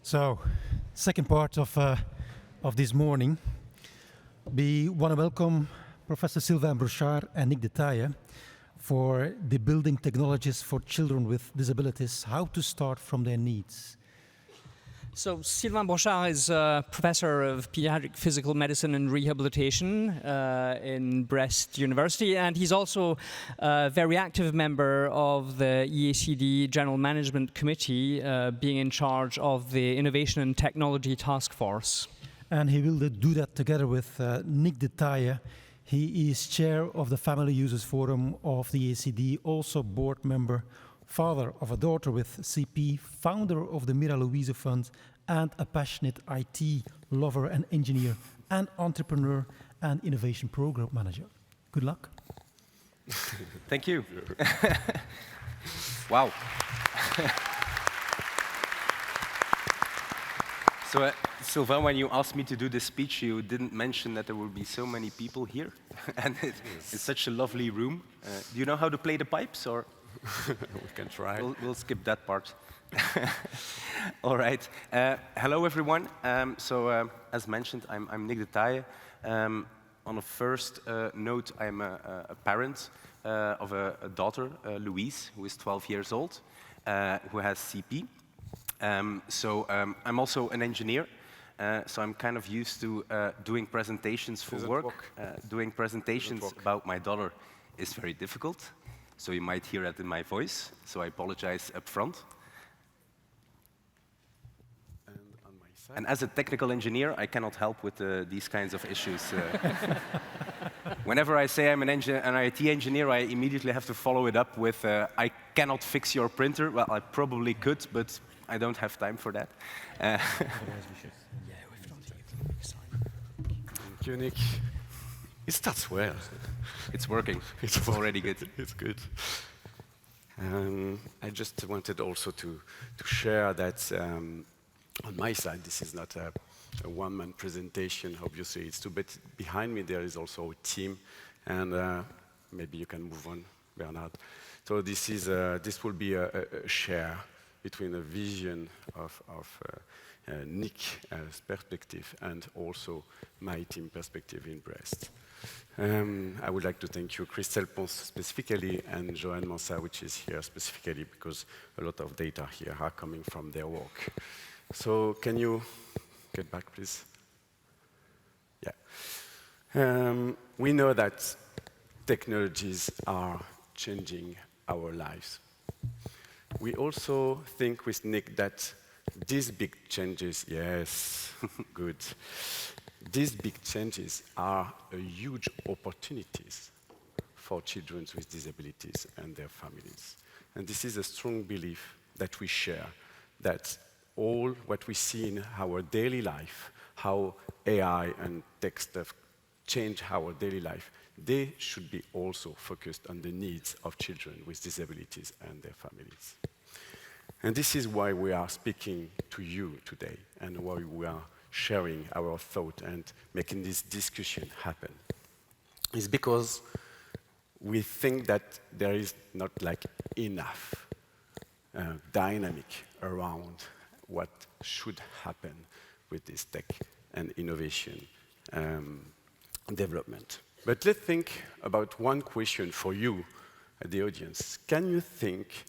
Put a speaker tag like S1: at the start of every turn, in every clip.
S1: So, second part of this morning, we want to welcome Professor Sylvain Brochard and Niek De Taeye for the Building Technologies for Children with Disabilities, how to start from their needs.
S2: So Sylvain Brochard is a professor of pediatric physical medicine and rehabilitation in Brest University, and he's also a very active member of the EACD General Management Committee, being in charge of the Innovation and Technology Task Force.
S1: And he will do that together with Niek De Taeye. He is chair of the Family Users Forum of the EACD, also board member, father of a daughter with CP, founder of the Mira Louise Fund, and a passionate IT lover and engineer, and entrepreneur and innovation program manager. Good luck.
S3: Thank you. Wow. So, Sylvain, when you asked me to do this speech, you didn't mention that there will be so many people here, and it's such a lovely room. Do you know how to play the pipes, or?
S4: We can try.
S3: We'll skip that part. All right. Hello, everyone. As mentioned, I'm Niek De Taeye. On a first note, I'm a parent of a daughter, Louise, who is 12 years old, who has CP. I'm also an engineer, so I'm kind of used to doing presentations for work. Doing presentations about my daughter is very difficult. So you might hear that in my voice, so I apologize up front.
S4: And on my side?
S3: And as a technical engineer, I cannot help with these kinds of issues. Whenever I say I'm an IT engineer, I immediately have to follow it up with, I cannot fix your printer. Well, I probably could, but I don't have time for that.
S4: Thank you, Nick. It starts well.
S3: It's working. It's already good.
S4: It's good. I just wanted also to share that on my side, this is not a one-man presentation, obviously. It's too, but behind me there is also a team, and maybe you can move on, Bernard. So this will be a share between a vision of Niek's perspective and also my team perspective in Brest. I would like to thank you, Christelle Pons specifically, and Joanne Mansa, which is here specifically, because a lot of data here are coming from their work. So can you get back, please? Yeah. We know that technologies are changing our lives. We also think with Niek that these big changes, yes, good. These big changes are a huge opportunities for children with disabilities and their families. And this is a strong belief that we share, that all what we see in our daily life, how AI and tech stuff change our daily life, they should be also focused on the needs of children with disabilities and their families. And this is why we are speaking to you today, and why we are sharing our thought and making this discussion happen. It's because we think that there is not like enough dynamic around what should happen with this tech and innovation development. But let's think about one question for you, the audience. Can you think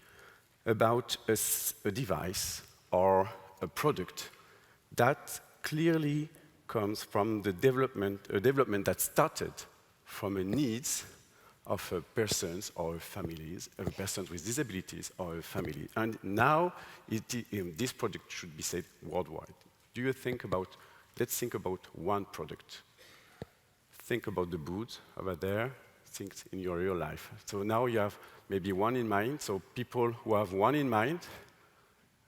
S4: about a device or a product that clearly comes from the development that started from a needs of a persons or families, a person with disabilities or a family, and now this product should be said worldwide? Do you think about? Let's think about one product. Think about the boot over there. Think in your real life. So now you have maybe one in mind. So people who have one in mind,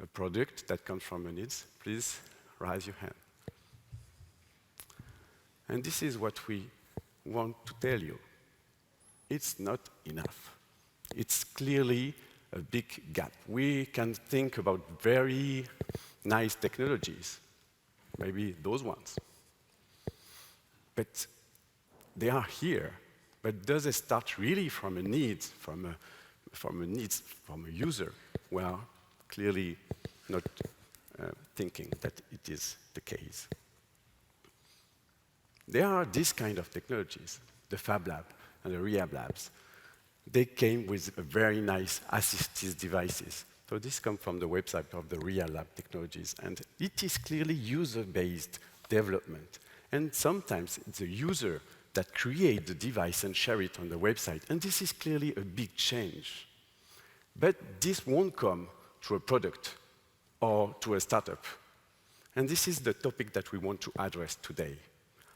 S4: a product that comes from a needs, please raise your hand. And this is what we want to tell you. It's not enough. It's clearly a big gap. We can think about very nice technologies, maybe those ones. But they are here. But does it start really from a need, from a user? Well, clearly not thinking that it is the case. There are these kind of technologies, the Fab Lab and the Rehab Labs. They came with a very nice assistive devices. So this comes from the website of the Rehab Lab Technologies, and it is clearly user-based development. And sometimes it's a user that creates the device and share it on the website, and this is clearly a big change. But this won't come to a product or to a startup. And this is the topic that we want to address today.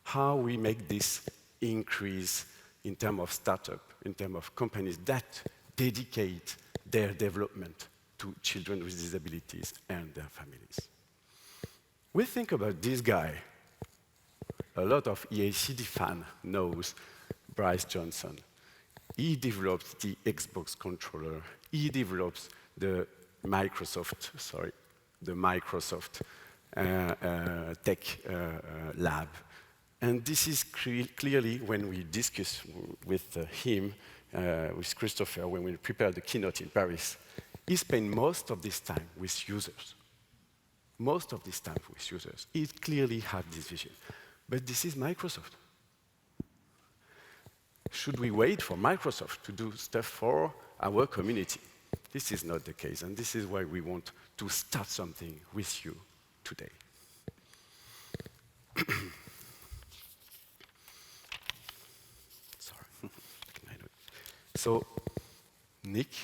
S4: How we make this increase in terms of startup, in terms of companies that dedicate their development to children with disabilities and their families. We think about this guy. A lot of EACD fan knows Bryce Johnson. He developed the Xbox controller. He develops the Microsoft tech lab. And this is clearly when we discuss with him, with Christopher, when we prepared the keynote in Paris, he spent most of this time with users. Most of this time with users. He clearly had this vision. But this is Microsoft. Should we wait for Microsoft to do stuff for our community? This is not the case, and this is why we want to start something with you today. So, Niek,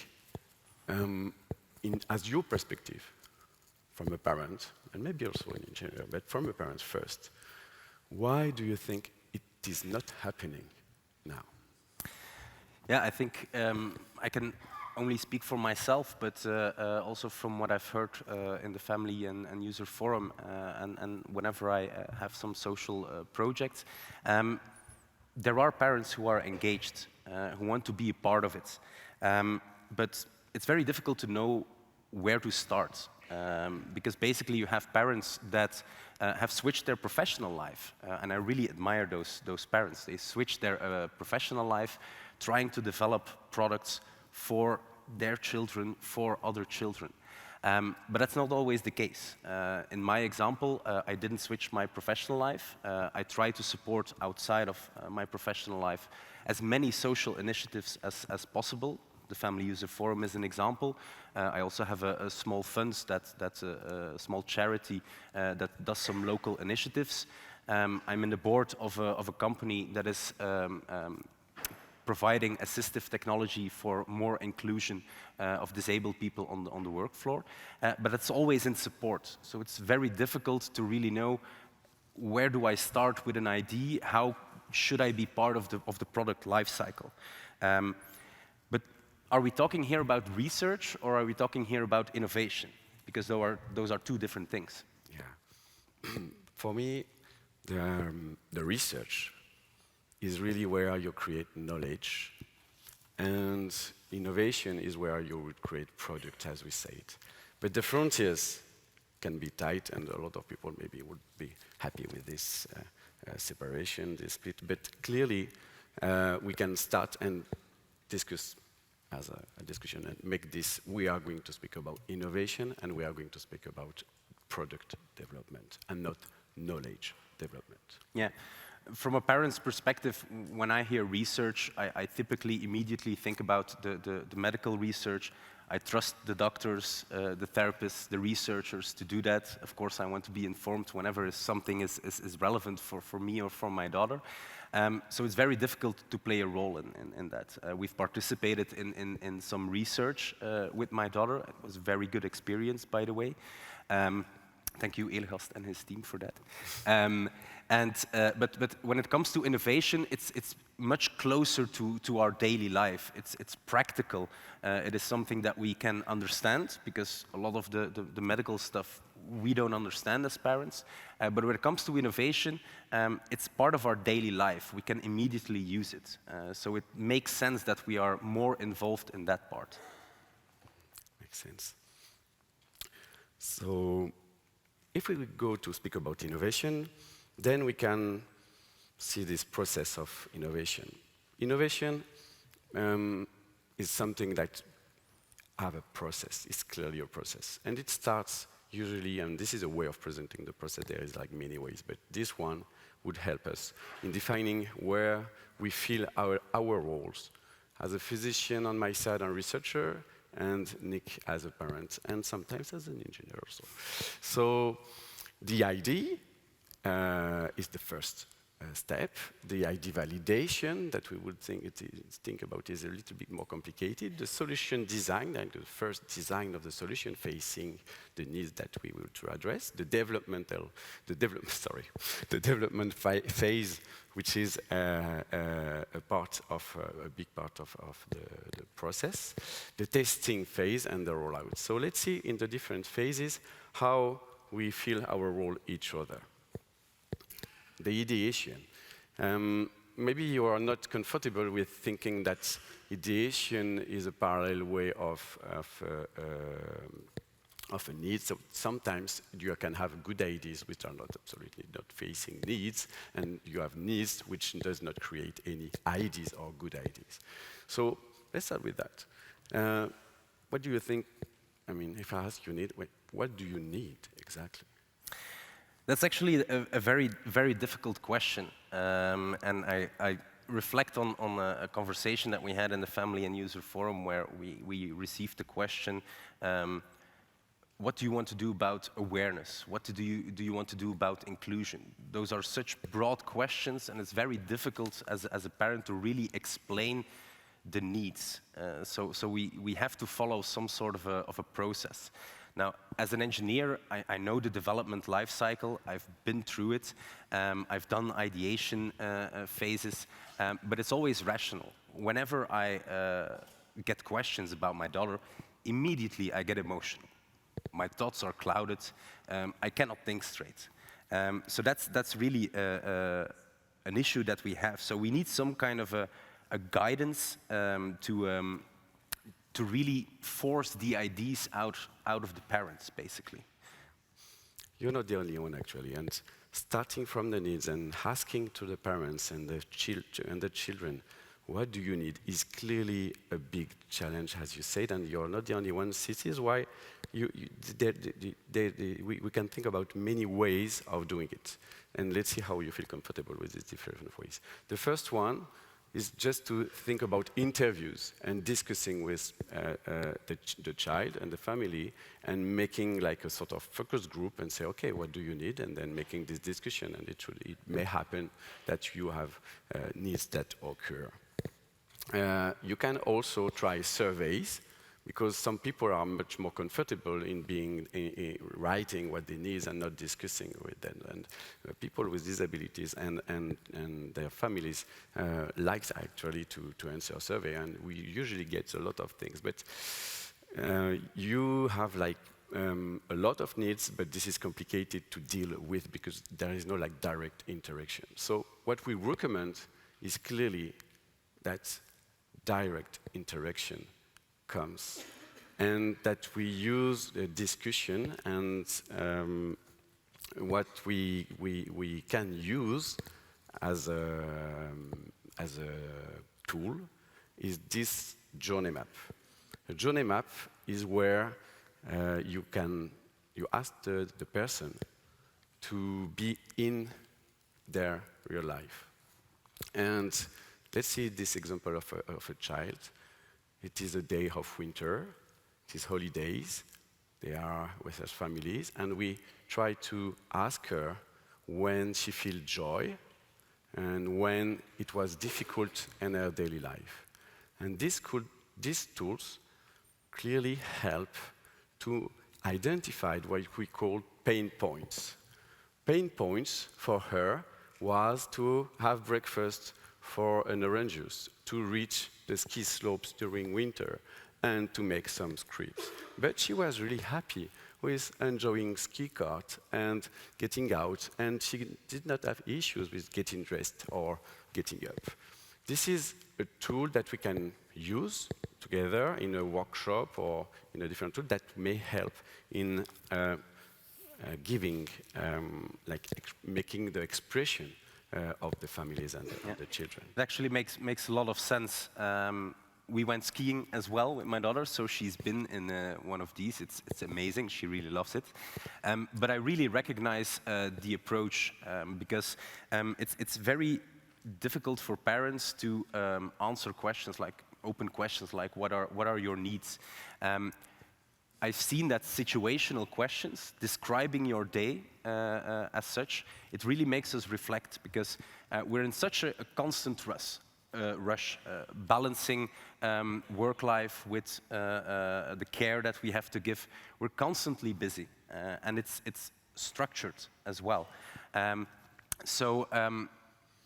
S4: as your perspective, from a parent, and maybe also an engineer, but from a parent first, why do you think it is not happening now?
S3: Yeah, I think I can only speak for myself, but also from what I've heard in the family and user forum, and whenever I have some social projects, there are parents who are engaged, who want to be a part of it. But it's very difficult to know where to start, because basically you have parents that have switched their professional life, and I really admire those parents. They switch their professional life, trying to develop products for their children, for other children. But that's not always the case. In my example, I didn't switch my professional life. I try to support outside of my professional life as many social initiatives as possible. The Family User Forum is an example. I also have a small fund that's a small charity that does some local initiatives. I'm in the board of a company that is providing assistive technology for more inclusion of disabled people on the work floor. But it's always in support. So it's very difficult to really know where do I start with an idea, how should I be part of the product life cycle. But are we talking here about research or are we talking here about innovation? Because those are two different things.
S4: Yeah. For me, the research is really where you create knowledge, and innovation is where you would create product, as we say it. But the frontiers can be tight, and a lot of people maybe would be happy with this separation, this split. But clearly, we can start and discuss as a discussion and make this. We are going to speak about innovation, and we are going to speak about product development, and not knowledge development.
S3: Yeah. From a parent's perspective, when I hear research, I typically immediately think about the medical research. I trust the doctors, the therapists, the researchers to do that. Of course, I want to be informed whenever something is relevant for me or for my daughter. So it's very difficult to play a role in that. We've participated in some research with my daughter. It was a very good experience, by the way. Thank you, Elgast and his team for that. But when it comes to innovation, it's much closer to our daily life. It's practical. It is something that we can understand, because a lot of the medical stuff we don't understand as parents. But when it comes to innovation, it's part of our daily life. We can immediately use it. So it makes sense that we are more involved in that part.
S4: Makes sense. So if we go to speak about innovation, then we can see this process of innovation. Innovation is something that have a process. It's clearly a process. And it starts usually, and this is a way of presenting the process, there is like many ways, but this one would help us in defining where we feel our roles as a physician on my side and researcher, and Niek as a parent, and sometimes as an engineer also. So the ID is the first step. The ID validation that we would think about is a little bit more complicated. The solution design, and the first design of the solution facing the needs that we will to address. The development phase, which is a big part of the process. The testing phase and the rollout. So let's see in the different phases how we feel our role each other. The ideation. Maybe you are not comfortable with thinking that ideation is a parallel way of a need. So sometimes you can have good ideas which are not absolutely not facing needs, and you have needs which does not create any ideas or good ideas. So let's start with that. What do you think? I mean, if I ask you, what do you need exactly?
S3: That's actually a very, very difficult question. And I reflect on a conversation that we had in the Family and User Forum where we received the question, what do you want to do about awareness? What do you want to do about inclusion? Those are such broad questions, and it's very difficult as a parent to really explain the needs. So we have to follow some sort of a process. Now, as an engineer, I know the development life cycle. I've been through it. I've done ideation phases, but it's always rational. Whenever I get questions about my daughter, immediately I get emotional. My thoughts are clouded. I cannot think straight. So that's really an issue that we have. So we need some kind of a guidance to really force the ideas out of the parents, basically.
S4: You're not the only one, actually. And starting from the needs and asking to the parents and the children, what do you need, is clearly a big challenge, as you said, and you're not the only one. This is why we can think about many ways of doing it. And let's see how you feel comfortable with these different ways. The first one is just to think about interviews and discussing with the child and the family and making like a sort of focus group and say, okay, what do you need? And then making this discussion, and it may happen that you have needs that occur. You can also try surveys, because some people are much more comfortable in writing what they need and not discussing with them. And people with disabilities and their families like actually to answer a survey, and we usually get a lot of things. But you have like a lot of needs, but this is complicated to deal with because there is no like direct interaction. So what we recommend is clearly that direct interaction comes, and that we use the discussion, and what we can use as a tool is this journey map. A journey map is where you ask the person to be in their real life. And let's see this example of a child. It is a day of winter, it is holidays, they are with her families, and we try to ask her when she feels joy and when it was difficult in her daily life. And these tools clearly help to identify what we call pain points. Pain points for her was to have breakfast for an orange juice, to reach the ski slopes during winter, and to make some scripts. But she was really happy with enjoying ski kart and getting out, and she did not have issues with getting dressed or getting up. This is a tool that we can use together in a workshop or in a different tool that may help in making the expression of the families and the children.
S3: It actually makes a lot of sense. we went skiing as well with my daughter, so she's been in one of these. It's amazing. She really loves it. But I really recognize the approach because it's very difficult for parents to answer questions like open questions like what are your needs. I've seen that situational questions, describing your day as such, it really makes us reflect because we're in such a constant rush, balancing work life with the care that we have to give. We're constantly busy, and it's structured as well.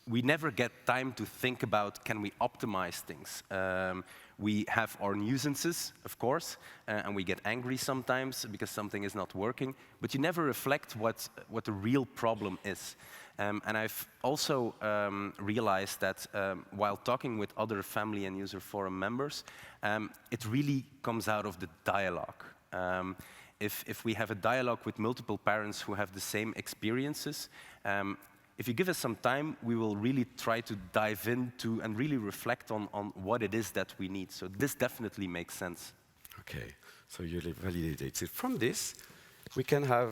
S3: We never get time to think about, can we optimize things? We have our nuisances, of course, and we get angry sometimes because something is not working, but you never reflect what the real problem is. And I've also realized that while talking with other family and user forum members, it really comes out of the dialogue. If we have a dialogue with multiple parents who have the same experiences, if you give us some time, we will really try to dive into and really reflect on what it is that we need. So this definitely makes sense.
S4: Okay, so you validate it. From this, we can have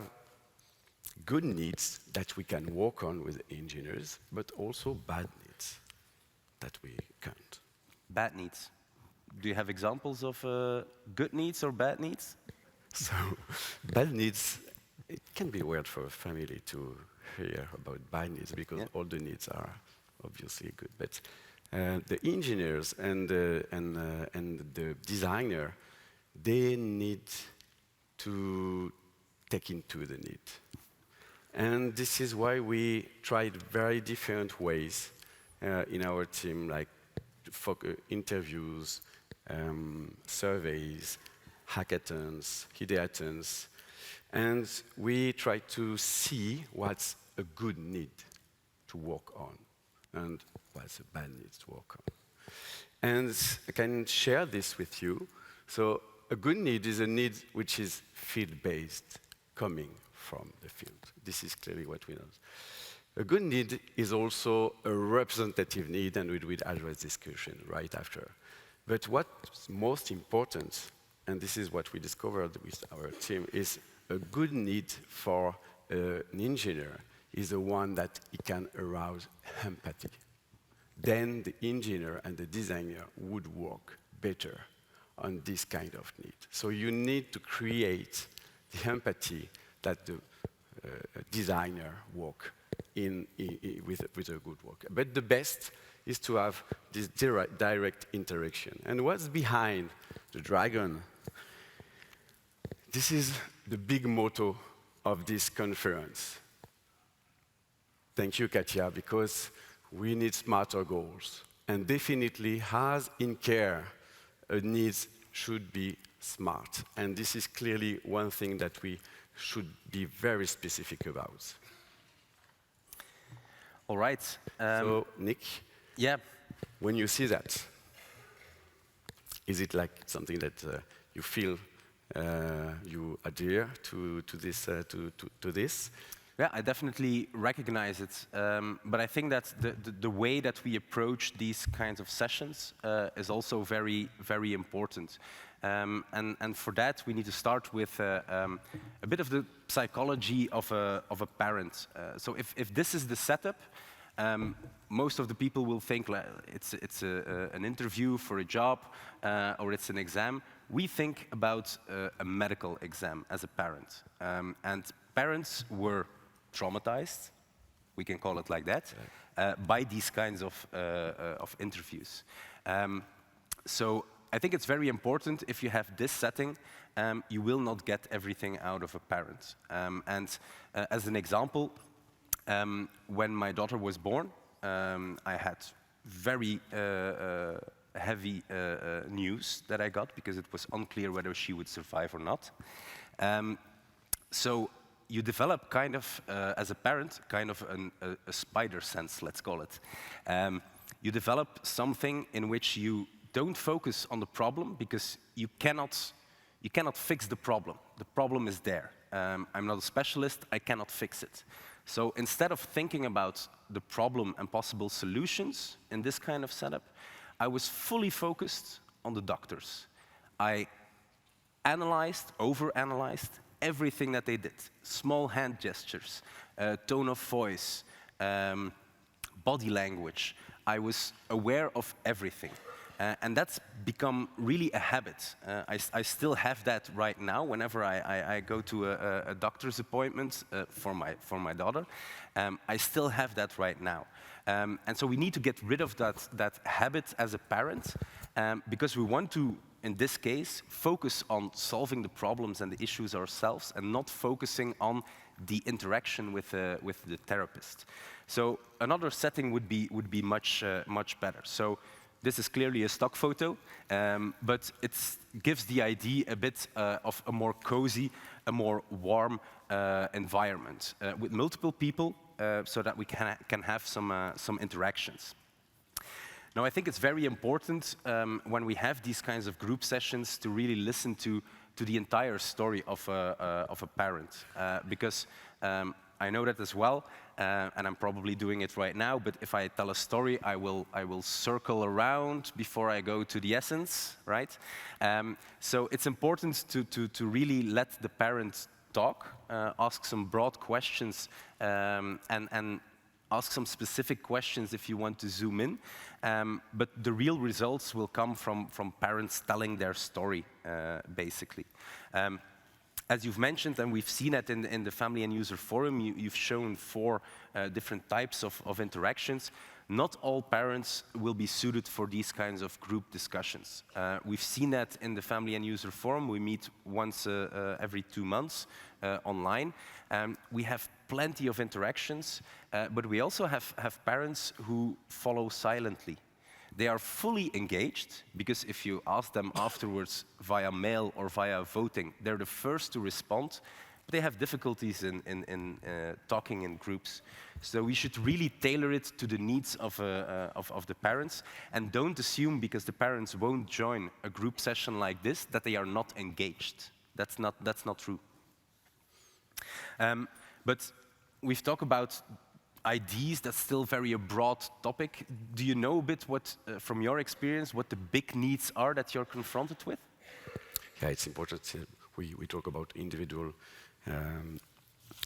S4: good needs that we can work on with engineers, but also bad needs that we can't.
S3: Bad needs. Do you have examples of good needs or bad needs?
S4: So, bad needs, it can be weird for a family to hear about bad needs because all the needs are obviously good. But the engineers and the designer, they need to take into the need. And this is why we tried very different ways in our team, like interviews, surveys, hackathons, ideathons, and we try to see what's a good need to work on and what's a bad need to work on. And I can share this with you. So a good need is a need which is field-based, coming from the field. This is clearly what we know. A good need is also a representative need, and we will address discussion right after. But what's most important, and this is what we discovered with our team, is a good need for an engineer is the one that it can arouse empathy. Then the engineer and the designer would work better on this kind of need. So you need to create the empathy that the designer work with a good work. But the best is to have this direct interaction. And what's behind the dragon? This is the big motto of this conference. Thank you, Katia, because we need smarter goals. And definitely, as in care, needs should be smart. And this is clearly one thing that we should be very specific about.
S3: All right.
S4: So, Niek, when you see that, is it like something that you feel you adhere to this?
S3: Yeah, I definitely recognize it. But I think that the way that we approach these kinds of sessions is also very, very important. And for that, we need to start with a bit of the psychology of a parent. So if this is the setup, most of the people will think it's an interview for a job or it's an exam. We think about a medical exam as a parent. And parents were traumatized, we can call it like that, by these kinds of interviews. So I think it's very important if you have this setting, you will not get everything out of a parent. As an example, when my daughter was born, I had very heavy news that I got because it was unclear whether she would survive or not. So you develop kind of, as a parent, kind of a spider sense, let's call it. You develop something in which you don't focus on the problem because you cannot fix the problem. The problem is there. I'm not a specialist, I cannot fix it. So instead of thinking about the problem and possible solutions in this kind of setup, I was fully focused on the doctors. I analyzed, overanalyzed everything that they did. Small hand gestures, tone of voice, body language. I was aware of everything. And that's become really a habit. I still have that right now whenever I go to a doctor's appointment for my daughter. I still have that right now. And so we need to get rid of that habit as a parent because we want to, in this case, focus on solving the problems and the issues ourselves and not focusing on the interaction with the therapist. So another setting would be much better. So this is clearly a stock photo, but it gives the idea a bit of a more cozy, a more warm environment with multiple people, so that we can have some interactions. Now, I think it's very important when we have these kinds of group sessions to really listen to the entire story of a parent, because I know that as well, and I'm probably doing it right now, but if I tell a story, I will circle around before I go to the essence, right? So it's important to really let the parent talk, ask some broad questions, and ask some specific questions if you want to zoom in. But the real results will come from parents telling their story, basically. As you've mentioned, and we've seen it in the Family and User Forum, you've shown 4 different types of interactions. Not all parents will be suited for these kinds of group discussions. We've seen that in the Family and User Forum. We meet once every 2 months online. We have plenty of interactions, but we also have parents who follow silently. They are fully engaged, because if you ask them afterwards via mail or via voting, they're the first to respond, but they have difficulties in talking in groups. So we should really tailor it to the needs of the parents, and don't assume because the parents won't join a group session like this that they are not engaged. That's not true. But we've talked about IDs, that's still very a broad topic. Do you know a bit what, from your experience, what the big needs are that you're confronted with?
S4: Yeah, it's important. We talk about individual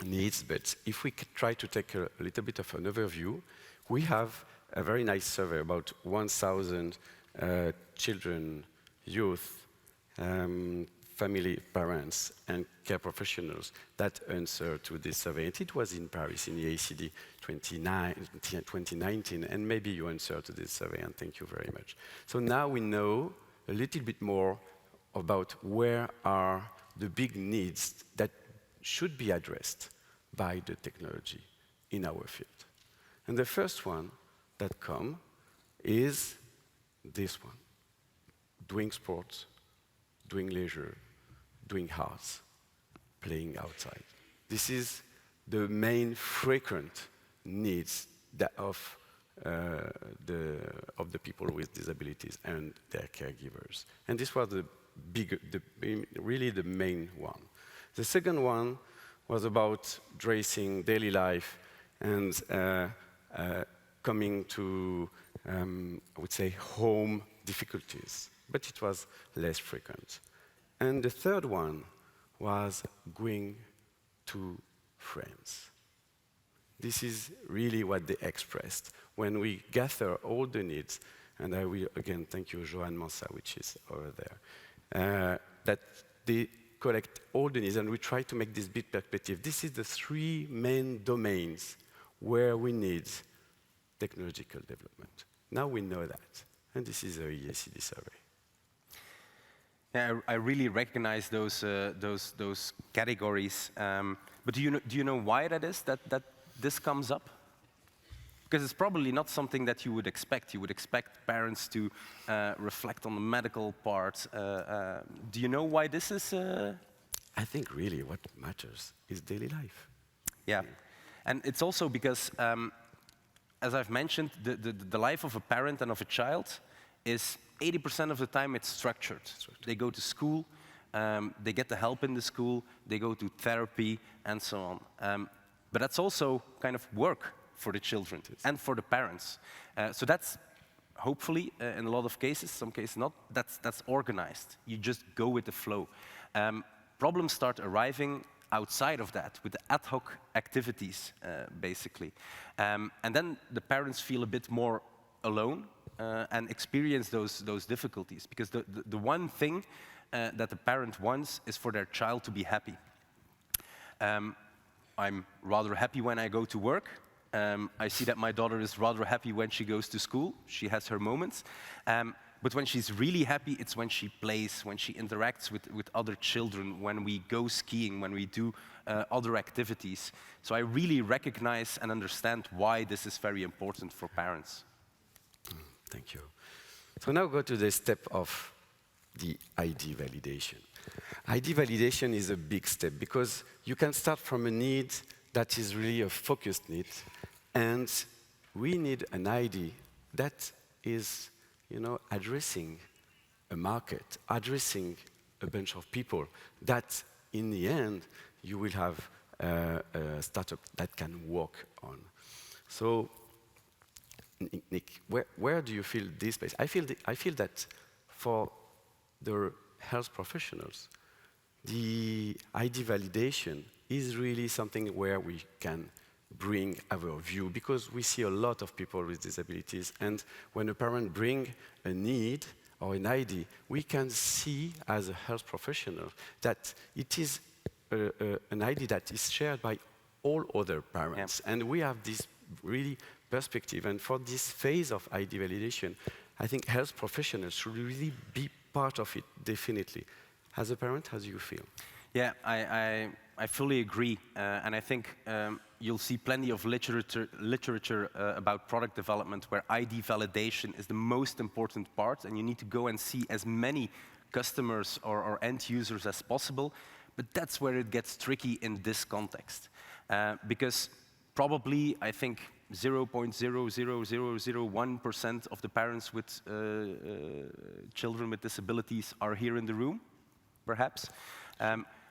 S4: needs, but if we could try to take a little bit of an overview, we have a very nice survey about 1,000 children, youth, family, parents, and care professionals that answered to this survey. And it was in Paris, in the EACD 2019, and maybe you answered to this survey, and thank you very much. So now we know a little bit more about where are the big needs that should be addressed by the technology in our field. And the first one that comes is this one: doing sports, doing leisure, doing arts, playing outside. This is the main frequent needs of the people with disabilities and their caregivers. And this was really the main one. The second one was about addressing daily life and coming to, I would say, home difficulties, but it was less frequent. And the third one was going to friends. This is really what they expressed. When we gather all the needs, and I will again thank you, Joanne Mansa, which is over there, that they collect all the needs, and we try to make this big perspective. This is the 3 main domains where we need technological development. Now we know that, and this is a EACD survey.
S3: Yeah, I really recognize those categories. But do you know why that is, that this comes up? Because it's probably not something that you would expect. You would expect parents to reflect on the medical part. Do you know why this is?
S4: I think really what matters is daily life.
S3: Yeah, and it's also because, as I've mentioned, the life of a parent and of a child is 80% of the time it's structured. They go to school, they get the help in the school, they go to therapy, and so on. But that's also kind of work for the children and for the parents. So that's hopefully, in a lot of cases, some cases not, that's organized. You just go with the flow. Problems start arriving outside of that, with the ad hoc activities, basically. And then the parents feel a bit more alone and experience those difficulties. Because the one thing that the parent wants is for their child to be happy. I'm rather happy when I go to work. I see that my daughter is rather happy when she goes to school. She has her moments. But when she's really happy, it's when she plays, when she interacts with other children, when we go skiing, when we do other activities. So I really recognize and understand why this is very important for parents.
S4: Thank you. So now go to the step of the ID validation. ID validation is a big step because you can start from a need that is really a focused need, and we need an ID that is, addressing a market, addressing a bunch of people, that in the end you will have a startup that can work on. So, Niek, where do you feel this place? I feel that for the health professionals, the ID validation is really something where we can bring our view, because we see a lot of people with disabilities, and when a parent brings a need or an ID, we can see as a health professional that it is an ID that is shared by all other parents. Yeah. And we have this really perspective, and for this phase of ID validation, I think health professionals should really be part of it, definitely. As a parent, how do you feel?
S3: Yeah, I fully agree, and I think you'll see plenty of literature about product development where ID validation is the most important part, and you need to go and see as many customers or end users as possible, but that's where it gets tricky in this context. Because probably, I think, 0.00001% of the parents with children with disabilities are here in the room, perhaps.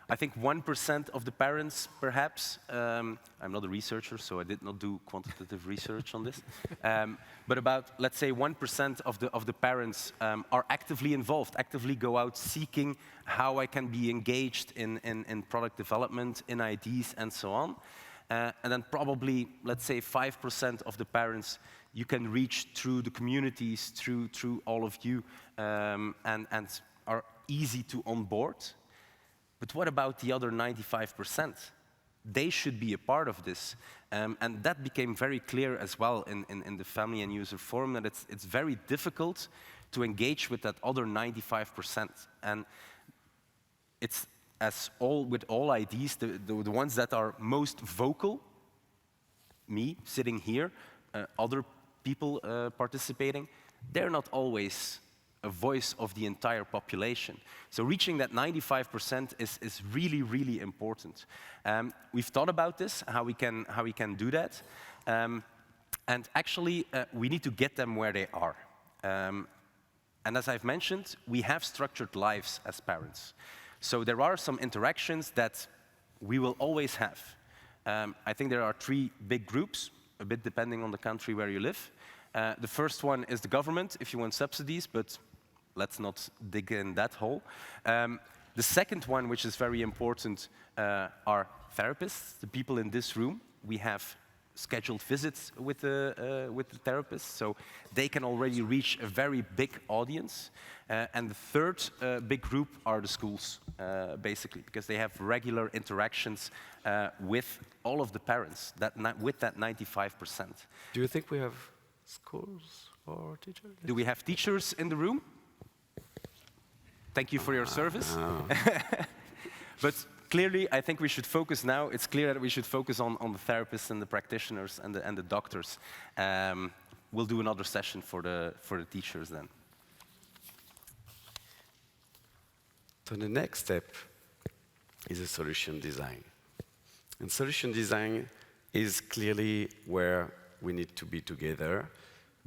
S3: I think 1% of the parents, perhaps, I'm not a researcher, so I did not do quantitative research on this, but about, let's say, 1% of the parents are actively involved, actively go out seeking how I can be engaged in product development, in IDs, and so on. And then probably, let's say, 5% of the parents you can reach through the communities, through all of you, and are easy to onboard. But what about the other 95%? They should be a part of this. And that became very clear as well in the Family and User Forum, that it's very difficult to engage with that other 95%. And it's, as with all IDs, the ones that are most vocal, me sitting here, other people participating, they're not always a voice of the entire population. So reaching that 95% is really, really important. We've thought about this, how we can do that. And actually, we need to get them where they are. And as I've mentioned, we have structured lives as parents. So there are some interactions that we will always have. I think there are 3 big groups, a bit depending on the country where you live. The first one is the government, if you want subsidies, but let's not dig in that hole. The second one, which is very important, are therapists, the people in this room. We have scheduled visits with the therapists, so they can already reach a very big audience. And the third big group are the schools, basically, because they have regular interactions with all of the parents, with that 95%.
S4: Do you think we have schools or teachers?
S3: Do we have teachers in the room? Thank you for your service. But clearly, I think we should focus now. It's clear that we should focus on the therapists and the practitioners and the doctors. We'll do another session for the teachers then.
S4: So the next step is a solution design. And solution design is clearly where we need to be together.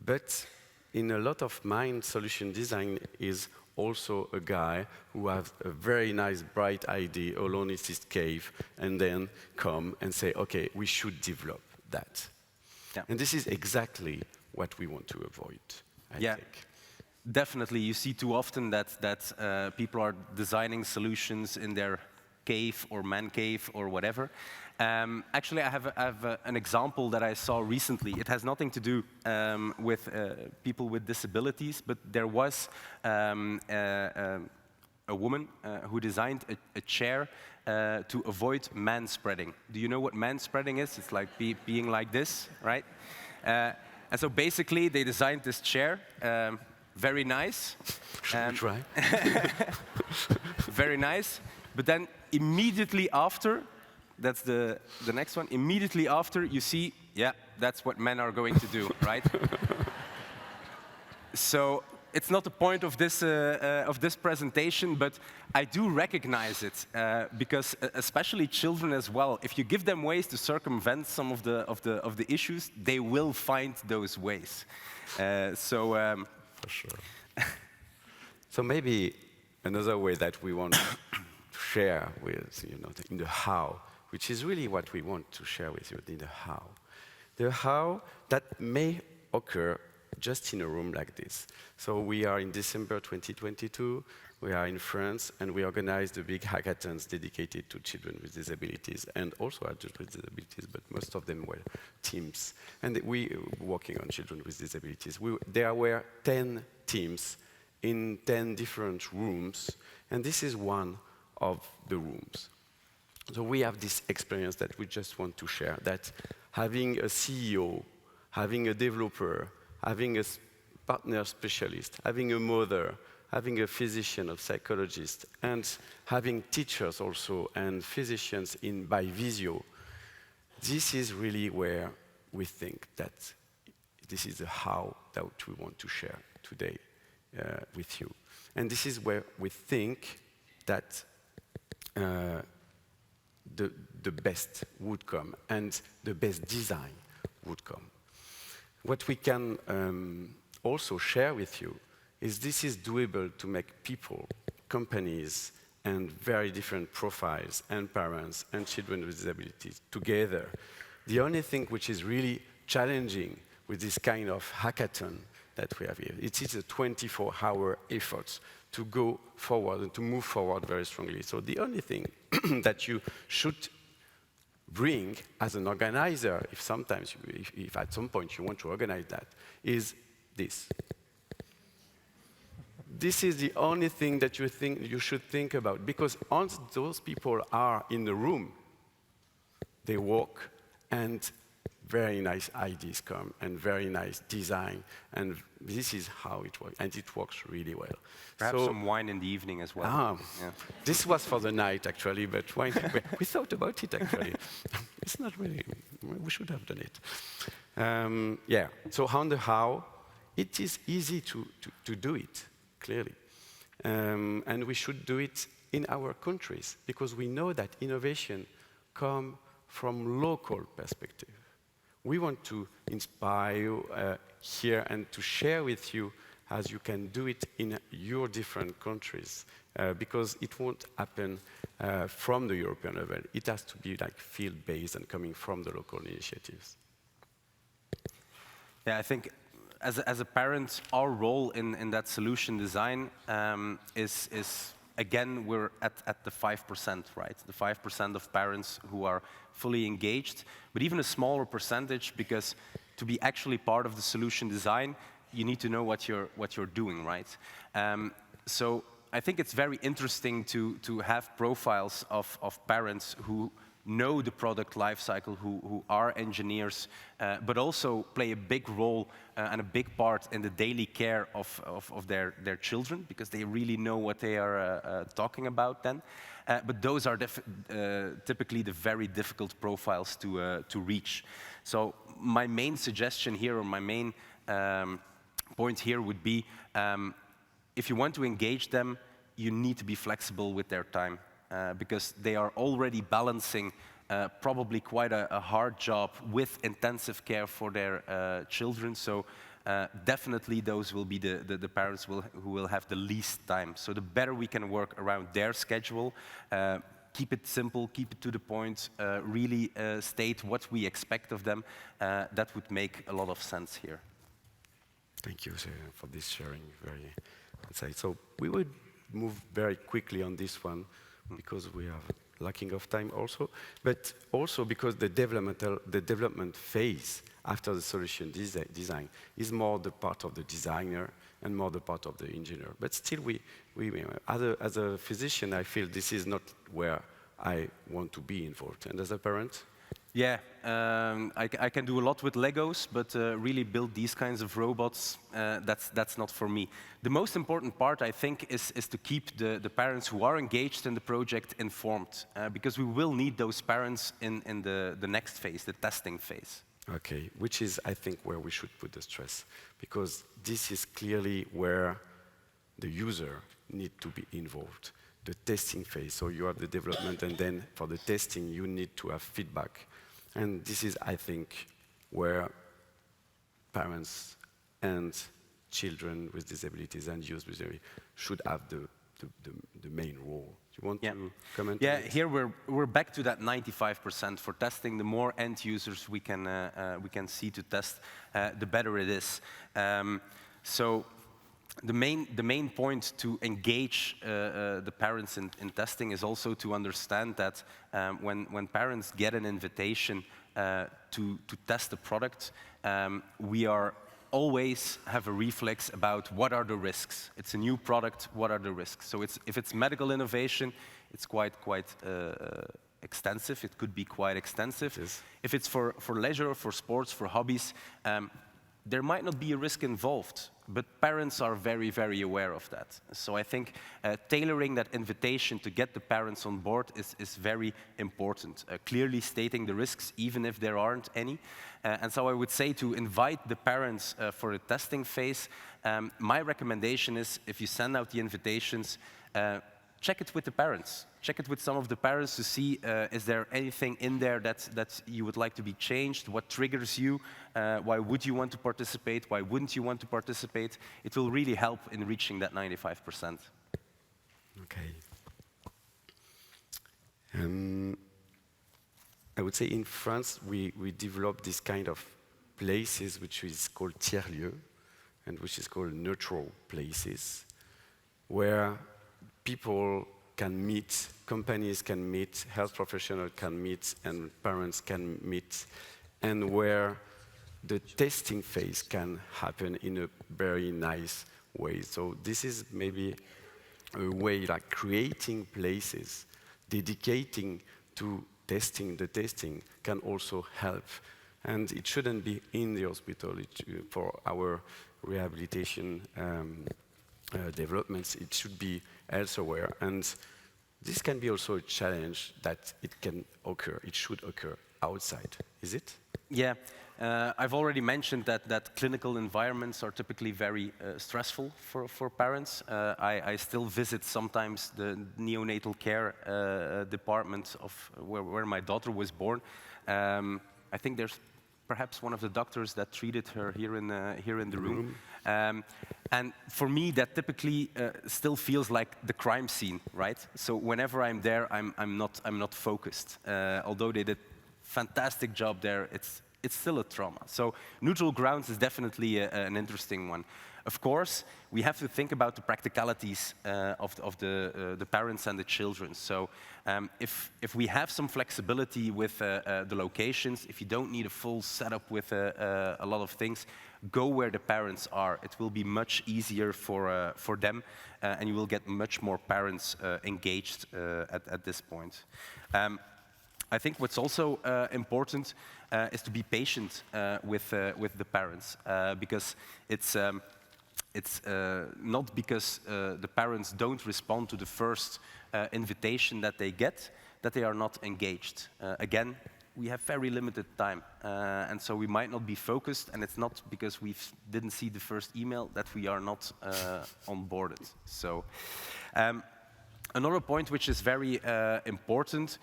S4: But in a lot of mind, solution design is also a guy who has a very nice, bright idea alone in his cave, and then come and say, okay, we should develop that. Yeah. And this is exactly what we want to avoid. I
S3: Yeah.
S4: think.
S3: Definitely, you see too often that people are designing solutions in their cave or man cave or whatever. Actually, I have an example that I saw recently. It has nothing to do with people with disabilities, but there was a woman who designed a chair to avoid man spreading. Do you know what man spreading is? It's like being like this, right? And so basically, they designed this chair. Very nice.
S4: Try.
S3: Very nice. But then immediately after, that's the next one, immediately after you see, yeah, that's what men are going to do, right? So it's not the point of this presentation, but I do recognize it because especially children as well, if you give them ways to circumvent some of the issues, they will find those ways.
S4: For sure. So maybe another way that we want to share with, in the how, which is really what we want to share with you, in the how. The how that may occur just in a room like this. So we are in December 2022, we are in France, and we organize the big hackathons dedicated to children with disabilities, and also adults with disabilities, but most of them were teams. And we were working on children with disabilities. There were 10 teams in 10 different rooms, and this is one of the rooms. So we have this experience that we just want to share, that having a CEO, having a developer, having a partner specialist, having a mother, having a physician, a psychologist, and having teachers also and physicians by Visio, this is really where we think that this is the how that we want to share today with you. And this is where we think that the best would come and the best design would come. What we can also share with you is this is doable to make people, companies, and very different profiles, and parents, and children with disabilities together. The only thing which is really challenging with this kind of hackathon that we have here, it is a 24-hour effort to go forward and to move forward very strongly. So the only thing that you should bring as an organizer, if at some point you want to organize that, is this. This is the only thing that you should think about, because once those people are in the room, they walk, and very nice ideas come, and very nice design, and this is how it works, and it works really well.
S3: Perhaps some wine in the evening as well. Yeah.
S4: This was for the night, actually, but wine, we thought about it, actually. It's not really, we should have done it. Yeah, so on the how, it is easy to do it, clearly. And we should do it in our countries, because we know that innovation comes from local perspective. We want to inspire you here and to share with you as you can do it in your different countries, because it won't happen from the European level. It has to be like field-based and coming from the local initiatives.
S3: Yeah, I think as a parent, our role in that solution design is again, we're at the 5%, right? The 5% of parents who are fully engaged, but even a smaller percentage, because to be actually part of the solution design, you need to know what you're doing, right? So I think it's very interesting to have profiles of parents who know the product lifecycle, who are engineers, but also play a big role and a big part in the daily care of their children, because they really know what they are talking about then. But those are typically the very difficult profiles to reach. So my main suggestion here, or my main point here would be, if you want to engage them, you need to be flexible with their time. Because they are already balancing probably quite a hard job with intensive care for their children. So definitely those will be the parents who will have the least time. So the better we can work around their schedule, keep it simple, keep it to the point, really state what we expect of them, that would make a lot of sense here.
S4: Thank you for this sharing. Very insight. So we would move very quickly on this one because we are lacking of time also, but also because the development phase after the solution design is more the part of the designer and more the part of the engineer. But still, as a physician, I feel this is not where I want to be involved. And as a parent?
S3: Yeah, I can do a lot with Legos, but really build these kinds of robots, that's not for me. The most important part, I think, is to keep the parents who are engaged in the project informed, because we will need those parents in the next phase, the testing phase.
S4: Okay, which is, I think, where we should put the stress, because this is clearly where the user needs to be involved. The testing phase, so you have the development, and then for the testing, you need to have feedback. And this is, I think, where parents and children with disabilities and youth with disabilities should have the main role. Do you want to comment?
S3: Yeah, here we're back to that 95% for testing. The more end users we can see to test, the better it is. So the main point to engage the parents in testing is also to understand that when parents get an invitation to test the product, we are always have a reflex about what are the risks. It's a new product, what are the risks? So if it's medical innovation, it's quite extensive. It could be quite extensive.
S4: Yes.
S3: If it's for leisure, for sports, for hobbies, there might not be a risk involved, but parents are very, very aware of that. So I think tailoring that invitation to get the parents on board is very important. Clearly stating the risks, even if there aren't any. And so I would say to invite the parents for the testing phase. My recommendation is, if you send out the invitations, check it with the parents. Check it with some of the parents to see, is there anything in there that you would like to be changed? What triggers you? Why would you want to participate? Why wouldn't you want to participate? It will really help in reaching that 95%.
S4: Okay. I would say in France, we developed this kind of places which is called tiers-lieux, and which is called neutral places, where people can meet, companies can meet, health professionals can meet, and parents can meet, and where the testing phase can happen in a very nice way. So this is maybe a way like creating places, dedicating to testing. The testing can also help. And it shouldn't be in the hospital. For our rehabilitation developments, it should be elsewhere. And this can be also a challenge that it can occur, it should occur outside, is it?
S3: Yeah, I've already mentioned that clinical environments are typically very stressful for parents. I still visit sometimes the neonatal care department of where my daughter was born. I think there's perhaps one of the doctors that treated her here in the room. And for me, that typically still feels like the crime scene, right? So whenever I'm there, I'm not focused. Although they did a fantastic job there, it's still a trauma. So neutral grounds is definitely an interesting one. Of course, we have to think about the practicalities of the parents and the children. So if we have some flexibility with the locations, if you don't need a full setup with a lot of things, go where the parents are. It will be much easier for them, and you will get much more parents engaged at this point. I think what's also important is to be patient with the parents, because it's not because the parents don't respond to the first invitation that they get that they are not engaged. Again, we have very limited time, and so we might not be focused, and it's not because we didn't see the first email that we are not onboarded. So. Another point which is very important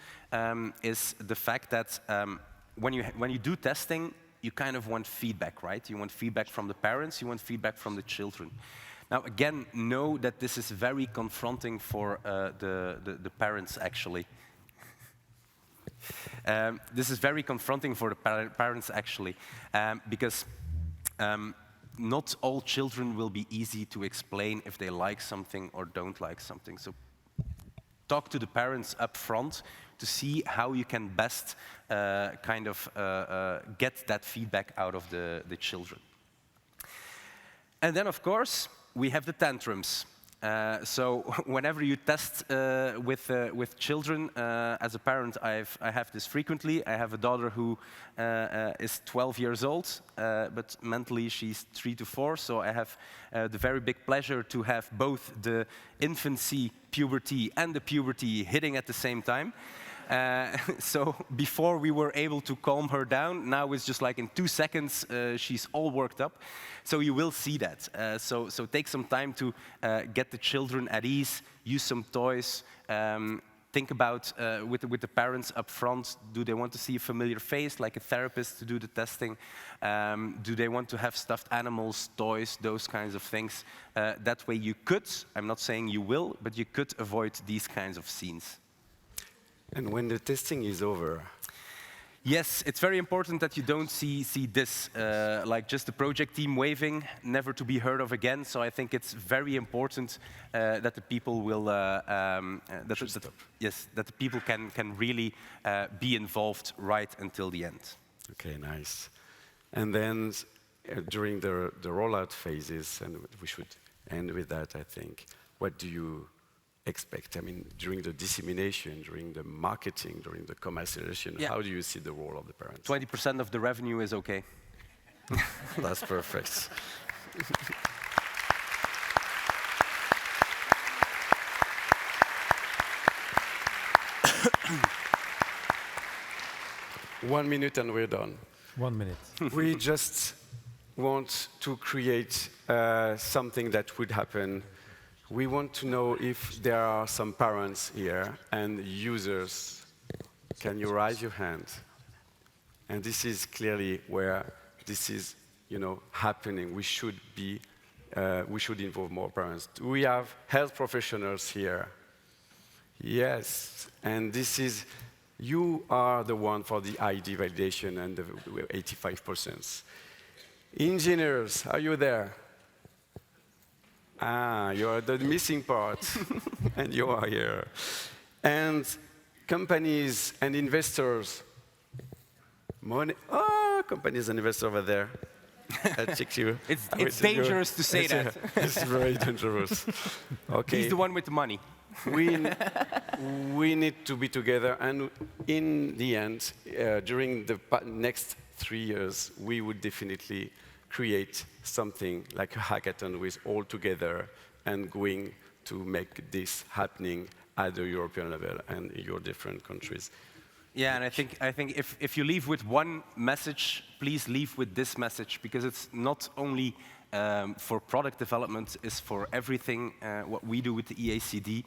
S3: is the fact that when you do testing, you kind of want feedback, right? You want feedback from the parents, you want feedback from the children. Now, again, know that this is very confronting for the parents, actually. This is very confronting for the parents, actually, because not all children will be easy to explain if they like something or don't like something. So talk to the parents up front to see how you can best get that feedback out of the children. And then, of course, we have the tantrums. So whenever you test with children, as a parent, I have this frequently. I have a daughter who is 12 years old, but mentally she's 3 to 4. So I have the very big pleasure to have both the infancy, puberty, and the puberty hitting at the same time. So before we were able to calm her down, now it's just like in 2 seconds she's all worked up. So you will see that. So take some time to get the children at ease, use some toys, think about with the parents up front, do they want to see a familiar face like a therapist to do the testing? Do they want to have stuffed animals, toys, those kinds of things? That way you could, I'm not saying you will, but you could avoid these kinds of scenes.
S4: And when the testing is over?
S3: Yes, it's very important that you don't see this, like just the project team waving, never to be heard of again. So I think it's very important that the people will, that the people can really be involved right until the end.
S4: Okay, nice. And then during the rollout phases, and we should end with that, I think, what do you expect? I mean, during the dissemination, during the marketing, during the commercialization, how do you see the role of the parents?
S3: 20% of the revenue is okay.
S4: That's perfect. One minute and we're done.
S1: 1 minute.
S4: We just want to create something that would happen. We want to know if there are some parents here and users. Can you raise your hand? And this is clearly where this is, happening. We should involve more parents. Do we have health professionals here? Yes. And this is, you are the one for the ID validation and the 85%. Engineers, are you there? Ah, you're the missing part, and you are here. And companies and investors, companies and investors over there. I checked you.
S3: It's dangerous to say that.
S4: It's very dangerous. Okay.
S3: He's the one with the money.
S4: We need to be together, and in the end, during the next 3 years, we would definitely create something like a hackathon with all together and going to make this happening at the European level and in your different countries.
S3: Yeah, and I think if you leave with one message, please leave with this message, because it's not only for product development, it's for everything what we do with the EACD.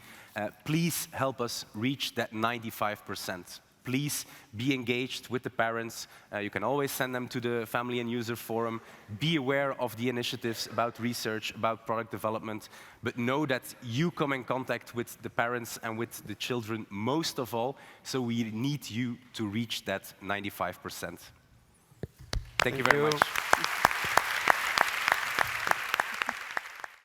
S3: Please help us reach that 95%. Please be engaged with the parents. You can always send them to the Family and User Forum. Be aware of the initiatives about research, about product development, but know that you come in contact with the parents and with the children most of all, so we need you to reach that 95%. Thank you very much.